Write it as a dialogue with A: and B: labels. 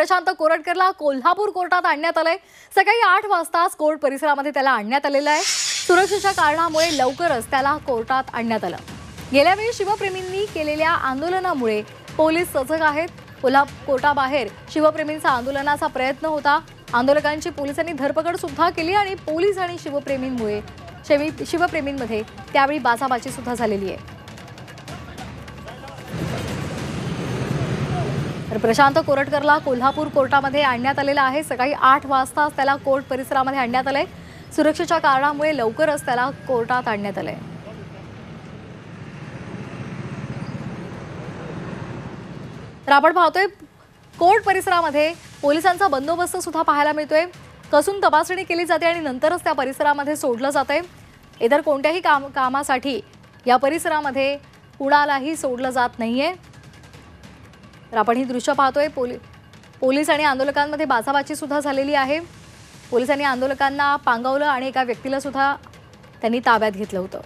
A: प्रशांत कोरटकरला कोल्हापूर कोर्टात आणण्यात आलंय। सकाळी 8 वाजताच कोर्ट परिसरामध्ये त्याला आणण्यात आलेलं आहे। सुरक्षेच्या कारणामुळे लवकरच त्याला कोर्टात आणण्यात आलं। गेल्या वेळी शिवप्रेमींनी केलेल्या आंदोलनामुळे पोलीस सजग आहेत। कोर्टाबाहेर शिवप्रेमींचा आंदोलनाचा प्रयत्न होता। आंदोलकांची पोलिसांनी धरपकड सुद्धा केली आणि पोलीस आणि शिवप्रेमींमध्ये त्यावेळी बाचाबाची सुद्धा झालेली आहे। तर प्रशांत कोरटकरला कोल्हापूर कोर्टामध्ये आणण्यात आलेला आहे। सकाळी 8 वाजता त्याला कोर्ट परिसरामध्ये आणण्यात आलंय। सुरक्षेच्या कारणामुळे लवकरच त्याला कोर्टात आणण्यात आलंय। तर आपण पाहतोय कोर्ट परिसरामध्ये पोलिसांचा बंदोबस्त सुद्धा पाहायला मिळतोय। कसून तपासणी केली जाते आणि नंतरच त्या परिसरामध्ये सोडलं जातंय। इतर कोणत्याही कामासाठी या परिसरामध्ये कुणालाही सोडलं जात नाहीये। तर आपण ही दृश्य पाहतोय। पोलीस आणि आंदोलकांमध्ये बाचाबाची सुद्धा झालेली आहे। पोलिसांनी आंदोलकांना पांगवलं आणि एका व्यक्तीला सुद्धा त्यांनी ताब्यात घेतलं होतं।